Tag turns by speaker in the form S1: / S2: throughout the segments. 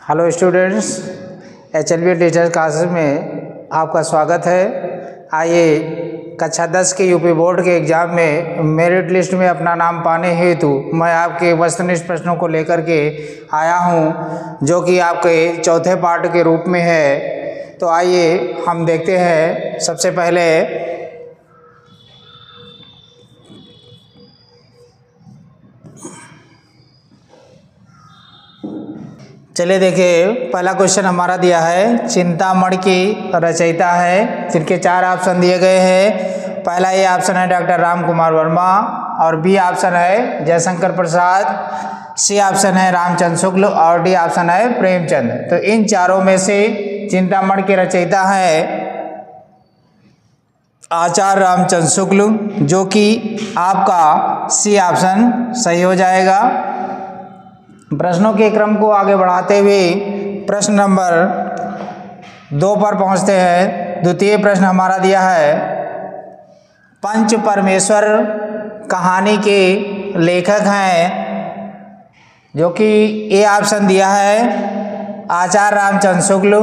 S1: Hello students, HLB teacher classes में आपका स्वागत है। आइए कक्षा 10 के यूपी बोर्ड के एग्ज़ाम में मेरिट लिस्ट में अपना नाम पाने हेतु मैं आपके वस्तुनिष्ठ प्रश्नों को लेकर के आया हूं, जो कि आपके चौथे पार्ट के रूप में है। तो आइए हम देखते हैं। सबसे पहले चलिए देखिए, पहला क्वेश्चन हमारा दिया है, चिंतामणि की रचयिता है, जिनके 4 ऑप्शन दिए गए हैं। पहला ये ऑप्शन है डॉक्टर राम कुमार वर्मा, और बी ऑप्शन है जयशंकर प्रसाद, सी ऑप्शन है रामचंद्र शुक्ल और डी ऑप्शन है प्रेमचंद। तो इन चारों में से चिंतामणि के रचयिता है आचार्य रामचंद्र शुक्ल, जो कि आपका सी ऑप्शन सही हो जाएगा। प्रश्नों के क्रम को आगे बढ़ाते हुए प्रश्न नंबर 2 पर पहुंचते हैं। द्वितीय प्रश्न हमारा दिया है, पंच परमेश्वर कहानी के लेखक हैं, जो कि ए ऑप्शन दिया है Acharya Ramchandra Shukla,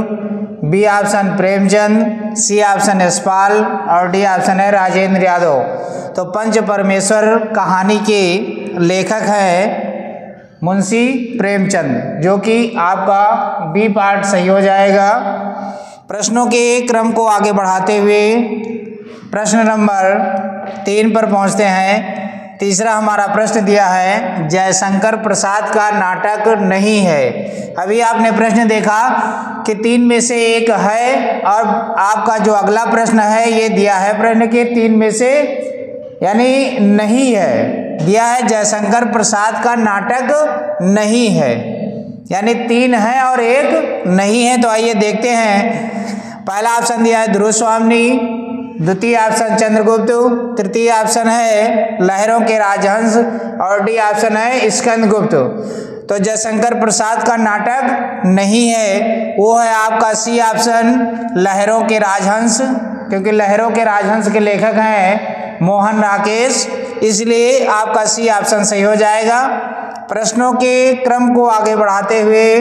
S1: B option Premchand, C option Yashpal और डी ऑप्शन है राजेंद्र यादव। तो पंच परमेश्वर कहानी के लेखक हैं मुंशी प्रेमचंद, जो कि आपका बी पार्ट सही हो जाएगा। प्रश्नों के क्रम को आगे बढ़ाते हुए प्रश्न नंबर 3 पर पहुंचते हैं। तीसरा हमारा प्रश्न दिया है, जयशंकर प्रसाद का नाटक नहीं है। अभी आपने प्रश्न देखा कि 3 में से एक है, और आपका जो अगला प्रश्न है ये दिया है प्रश्न के 3 में से यानी नहीं है, दिया है जयशंकर प्रसाद का नाटक नहीं है, यानी 3 है और 1 नहीं है। तो आइए देखते हैं। पहला ऑप्शन दिया है ध्रुव स्वामी, द्वितीय ऑप्शन चंद्रगुप्त, तृतीय ऑप्शन है लहरों के राजहंस और डी ऑप्शन है स्कंदगुप्त। तो जयशंकर प्रसाद का नाटक नहीं है, वो है आपका सी ऑप्शन लहरों के राजहंस, क्योंकि लहरों के राजहंस के लेखक हैं मोहन राकेश, इसलिए आपका सी ऑप्शन सही हो जाएगा। प्रश्नों के क्रम को आगे बढ़ाते हुए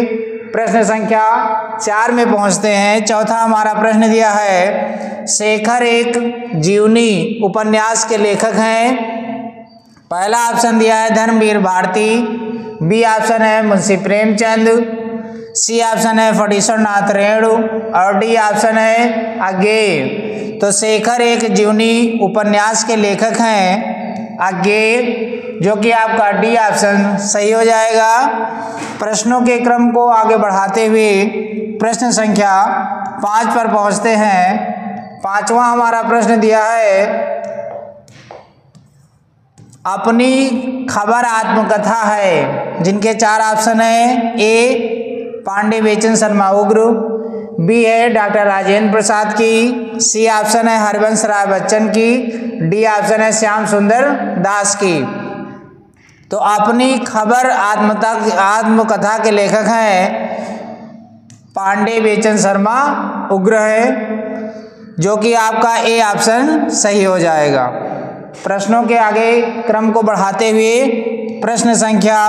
S1: प्रश्न संख्या 4 में पहुंचते हैं। चौथा हमारा प्रश्न दिया है, शेखर एक जीवनी उपन्यास के लेखक हैं। पहला ऑप्शन दिया है धर्मवीर भारती, बी ऑप्शन है मुंशी प्रेमचंद, सी ऑप्शन है फटीश्वर नाथ रेणु और डी ऑप्शन है अज्ञेय। तो शेखर एक जीवनी उपन्यास के लेखक हैं अज्ञेय, जो कि आपका डी ऑप्शन सही हो जाएगा। प्रश्नों के क्रम को आगे बढ़ाते हुए प्रश्न संख्या 5 पर पहुंचते हैं। 5वां हमारा प्रश्न दिया है, अपनी खबर आत्मकथा है, जिनके 4 ऑप्शन है। ए पांडे बेचन शर्मा उग्र, बी है डॉक्टर राजेंद्र प्रसाद की, सी ऑप्शन है हरिवंश राय बच्चन की, डी ऑप्शन है श्याम सुंदर दास की। तो अपनी खबर आत्मकथा के लेखक हैं पांडे बेचन शर्मा उग्र है, जो कि आपका ए ऑप्शन सही हो जाएगा। प्रश्नों के आगे क्रम को बढ़ाते हुए प्रश्न संख्या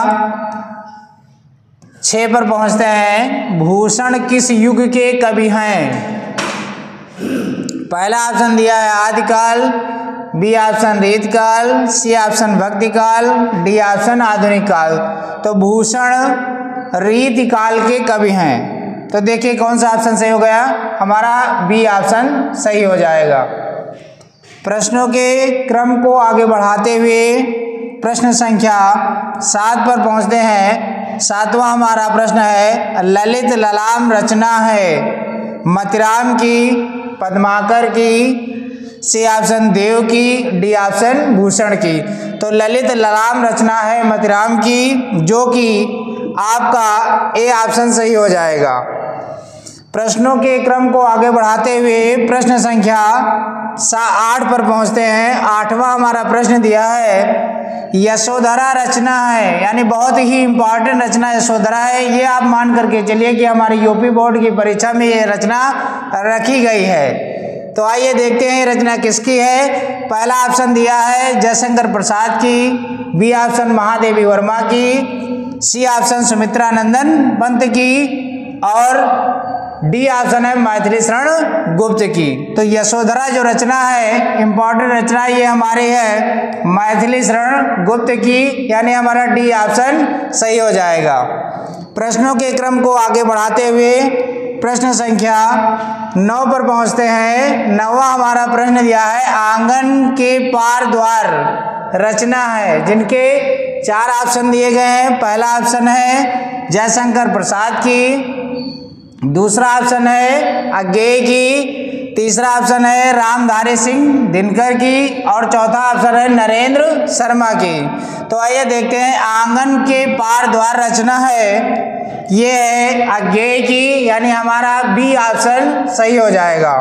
S1: 6 पर पहुंचते हैं। भूषण किस युग के कवि हैं? पहला ऑप्शन दिया है आदिकाल, बी ऑप्शन रीतकाल, सी ऑप्शन भक्तिकाल, डी ऑप्शन आधुनिक काल। तो भूषण रीतकाल के कवि हैं। तो देखिए कौन सा ऑप्शन सही हो गया, हमारा बी ऑप्शन सही हो जाएगा। प्रश्नों के क्रम को आगे बढ़ाते हुए प्रश्न संख्या 7 पर पहुंचते हैं। 7वां हमारा प्रश्न है, ललित ललाम रचना है मतिराम की, पद्माकर की, सी ऑप्शन देव की, डी ऑप्शन भूषण की। तो ललित ललाम रचना है मतिराम की, जो कि आपका ए ऑप्शन सही हो जाएगा। प्रश्नों के क्रम को आगे बढ़ाते हुए प्रश्न संख्या 8 पर पहुंचते हैं। 8वां हमारा प्रश्न दिया है, यशोधरा रचना है, यानी बहुत ही इंपॉर्टेंट रचना यशोधरा है। ये आप मान करके चलिए कि हमारी यूपी बोर्ड की परीक्षा में ये रचना रखी गई है। तो आइए देखते हैं ये रचना किसकी है। पहला ऑप्शन दिया है जयशंकर प्रसाद की, बी ऑप्शन महादेवी वर्मा की, सी ऑप्शन सुमित्रा नंदन पंत की, और डी ऑप्शन है मैथिली शरण गुप्त की। तो यशोधरा जो रचना है, इंपॉर्टेंट रचना ये हमारी है मैथिली शरण गुप्त की, यानी हमारा डी ऑप्शन सही हो जाएगा। प्रश्नों के क्रम को आगे बढ़ाते हुए प्रश्न संख्या 9 पर पहुंचते हैं। 9वां हमारा प्रश्न दिया है आंगन के पार द्वार रचना है, जिनके 4 ऑप्शन दिए गए हैं। पहला ऑप्शन है जयशंकर प्रसाद की, दूसरा ऑप्शन है अज्ञेय की, तीसरा ऑप्शन है रामधारी सिंह दिनकर की और चौथा ऑप्शन है नरेंद्र शर्मा की। तो आइए देखते हैं आंगन के पार द्वार रचना है, ये है अज्ञेय की, यानी हमारा बी ऑप्शन सही हो जाएगा।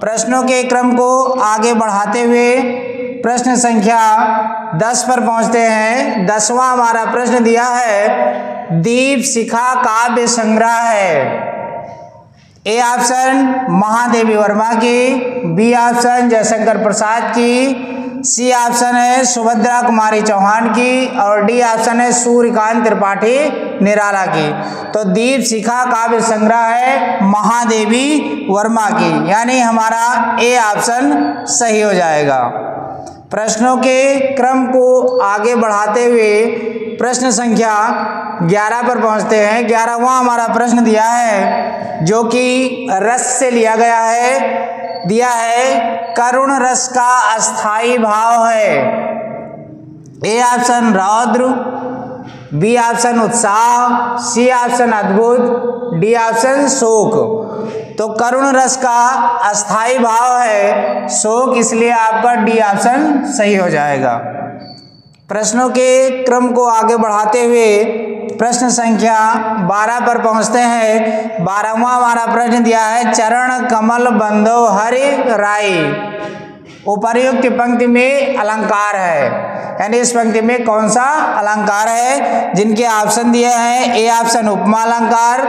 S1: प्रश्नों के क्रम को आगे बढ़ाते हुए प्रश्न संख्या 10 पर पहुंचते हैं। 10वां हमारा प्रश्न दिया है दीप शिखा काव्य संग्रह है। ए ऑप्शन महादेवी वर्मा की, बी ऑप्शन जयशंकर प्रसाद की, सी ऑप्शन है सुभद्रा कुमारी चौहान की और डी ऑप्शन है सूर्यकांत त्रिपाठी निराला की। तो दीप शिखा काव्य संग्रह है महादेवी वर्मा की, यानी हमारा ए ऑप्शन सही हो जाएगा। प्रश्नों के क्रम को आगे बढ़ाते हुए प्रश्न संख्या 11 पर पहुंचते हैं। 11वां हमारा प्रश्न दिया है जो कि रस से लिया गया है, दिया है करुण रस का अस्थाई भाव है। ए ऑप्शन रौद्र, बी ऑप्शन उत्साह, सी ऑप्शन अद्भुत, डी ऑप्शन शोक। तो करुण रस का अस्थाई भाव है शोक, इसलिए आपका डी ऑप्शन सही हो जाएगा। प्रश्नों के क्रम को आगे बढ़ाते हुए प्रश्न संख्या 12 पर पहुंचते हैं। 12वां हमारा प्रश्न दिया है चरण कमल बंधो हरि राई। उपर्युक्त पंक्ति में अलंकार है, यानी इस पंक्ति में कौन सा अलंकार है, जिनके ऑप्शन दिए हैं। ए ऑप्शन उपमा अलंकार,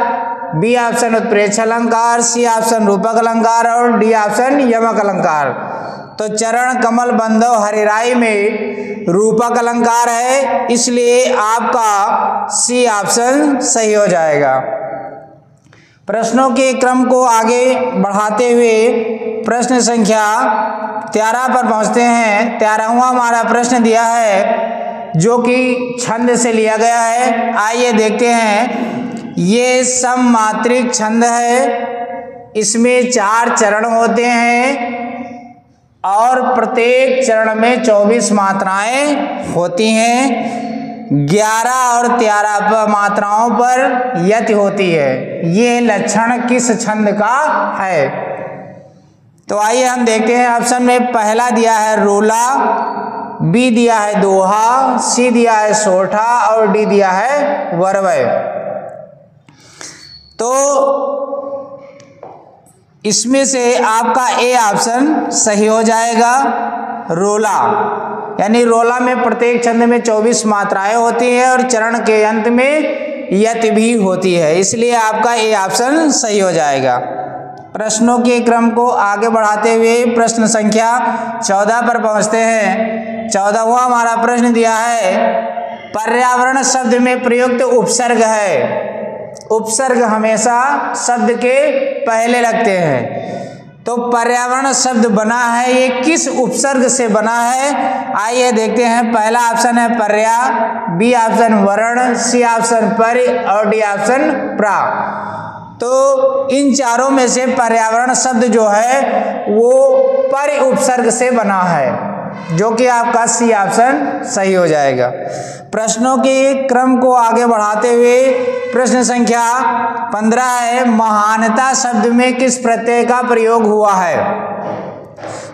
S1: बी ऑप्शन उत्प्रेक्ष अलंकार, सी ऑप्शन रूपक अलंकार और डी ऑप्शन यमक अलंकार। तो चरण कमल बंधो हरिराई में रूपक अलंकार है, इसलिए आपका सी ऑप्शन सही हो जाएगा। प्रश्नों के क्रम को आगे बढ़ाते हुए प्रश्न संख्या 13 पर पहुंचते हैं। 13वां हमारा प्रश्न दिया है जो कि छंद से लिया गया है। आइए देखते हैं। ये सममात्रिक छंद है, इसमें 4 चरण होते हैं और प्रत्येक चरण में 24 मात्राएं होती हैं। 11 और 13 मात्राओं पर यति होती है। ये लक्षण किस छंद का है? तो आइए हम देखते हैं। ऑप्शन में पहला दिया है रोला, बी दिया है दोहा, सी दिया है सोठा और डी दिया है वरवय। तो इसमें से आपका ए ऑप्शन सही हो जाएगा, रोला। यानी रोला में प्रत्येक छंद में 24 मात्राएं होती हैं और चरण के अंत में यति भी होती है, इसलिए आपका ए ऑप्शन सही हो जाएगा। प्रश्नों के क्रम को आगे बढ़ाते हुए प्रश्न संख्या 14 पर पहुंचते हैं। 14वां हमारा प्रश्न दिया है पर्यावरण शब्द में प्रयुक्त उपसर्ग है। उपसर्ग हमेशा शब्द के पहले लगते हैं। तो पर्यावरण शब्द बना है, ये किस उपसर्ग से बना है? आइए देखते हैं। पहला ऑप्शन है पर्या, बी ऑप्शन वर्ण, सी ऑप्शन परि और डी ऑप्शन प्रा। तो इन चारों में से पर्यावरण शब्द जो है वो परि उपसर्ग से बना है, जो कि आपका सी ऑप्शन सही हो जाएगा। प्रश्नों के क्रम को आगे बढ़ाते हुए प्रश्न संख्या 15 है महानता शब्द में किस प्रत्यय का प्रयोग हुआ है?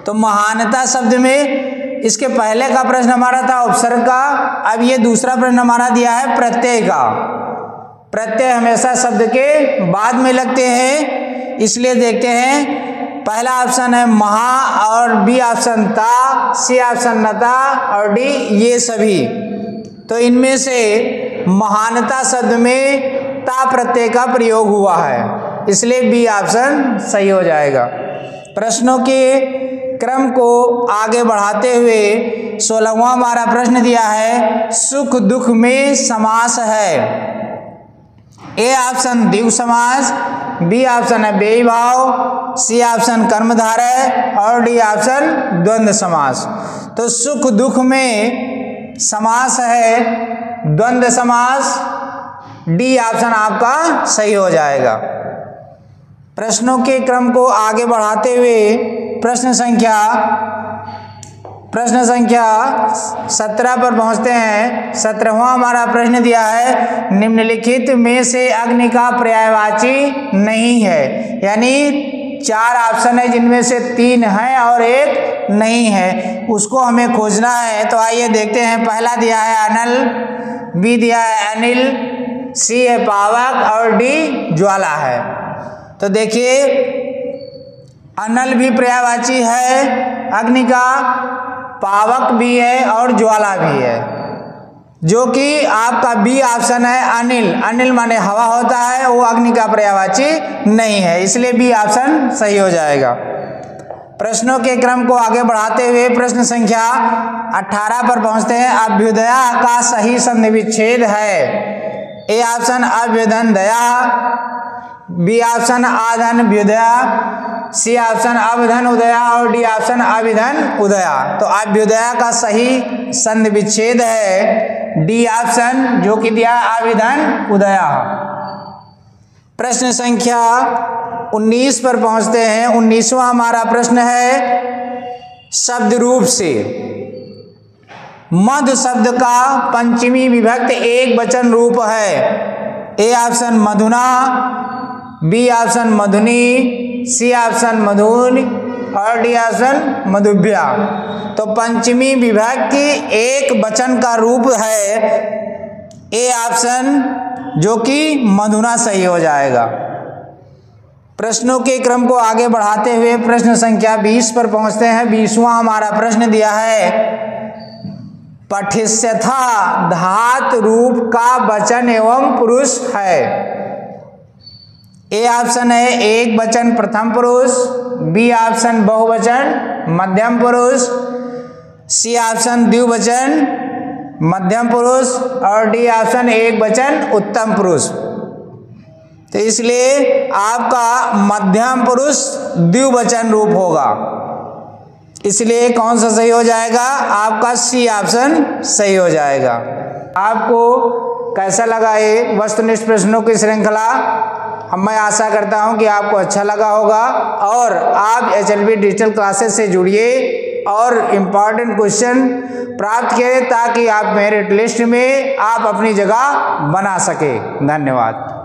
S1: तो महानता शब्द में इसके पहले का प्रश्न हमारा था उपसर्ग का, अब ये दूसरा प्रश्न हमारा दिया है प्रत्यय का। प्रत्यय हमेशा शब्द के बाद में लगते हैं, इसलिए देखते हैं। पहला ऑप्शन है महा और बी ऑप्शन ता, सी ऑप्शन नता और डी ये सभी। तो इनमें से महानता शब्द में ता प्रत्यय का प्रयोग हुआ है, इसलिए बी ऑप्शन सही हो जाएगा। प्रश्नों के क्रम को आगे बढ़ाते हुए 16वां हमारा प्रश्न दिया है सुख दुख में समास है। ए ऑप्शन द्विगु समास, बी ऑप्शन है बेई भाव, सी ऑप्शन कर्मधारय और डी ऑप्शन द्वंद्व समास। तो सुख दुख में समास है द्वंद्व समास, डी ऑप्शन आपका सही हो जाएगा। प्रश्नों के क्रम को आगे बढ़ाते हुए प्रश्न संख्या 17 पर पहुंचते हैं। 17वां हमारा प्रश्न दिया है, निम्नलिखित में से अग्नि का पर्यायवाची नहीं है। यानी 4 ऑप्शन है जिनमें से 3 हैं और 1 नहीं है, उसको हमें खोजना है। तो आइए देखते हैं। पहला दिया है अनल, बी दिया है अनिल, सी है पावक और डी ज्वाला है। तो देखिए अनल भी पर्यायवाची है अग्नि का, पावक भी है और ज्वाला भी है, जो कि आपका बी ऑप्शन है अनिल। अनिल माने हवा होता है, वो अग्नि का पर्यायवाची नहीं है, इसलिए बी ऑप्शन सही हो जाएगा। प्रश्नों के क्रम को आगे बढ़ाते हुए प्रश्न संख्या 18 पर पहुंचते हैं। अभ्युदया का सही संधि विच्छेद है। ए ऑप्शन अभ्युदन दया, बी ऑप्शन आधन व्युदया, सी ऑप्शन अवधन उदया और डी ऑप्शन अविधन उदया। तो अभ्युदया का सही संधि विच्छेद है डी ऑप्शन, जो कि दिया अविधन उदया। प्रश्न संख्या 19 पर पहुंचते हैं। 19वां हमारा प्रश्न है शब्द रूप से मधु शब्द का पंचमी विभक्त एक वचन रूप है। ए ऑप्शन मधुना, बी ऑप्शन मधुनी, सी ऑप्शन मधुन और डी ऑप्शन मधुभ्या। तो पंचमी विभक्ति एक वचन का रूप है ए ऑप्शन, जो कि मधुना सही हो जाएगा। प्रश्नों के क्रम को आगे बढ़ाते हुए प्रश्न संख्या 20 पर पहुंचते हैं। 20वां हमारा प्रश्न दिया है, पठिष्यथा धातु रूप का वचन एवं पुरुष है। ए ऑप्शन है एक वचन प्रथम पुरुष, बी ऑप्शन बहुवचन मध्यम पुरुष, सी ऑप्शन द्विवचन मध्यम पुरुष और डी ऑप्शन एक वचन उत्तम पुरुष। तो इसलिए आपका मध्यम पुरुष द्विवचन रूप होगा, इसलिए कौन सा सही हो जाएगा? आपका सी ऑप्शन सही हो जाएगा। आपको कैसा लगा ये वस्तुनिष्ठ प्रश्नों की श्रृंखला? मैं आशा करता हूं कि आपको अच्छा लगा होगा और आप HLB डिजिटल क्लासेस से जुड़िए और इम्पॉर्टेंट क्वेश्चन प्राप्त करें, ताकि आप मेरिट लिस्ट में आप अपनी जगह बना सके। धन्यवाद।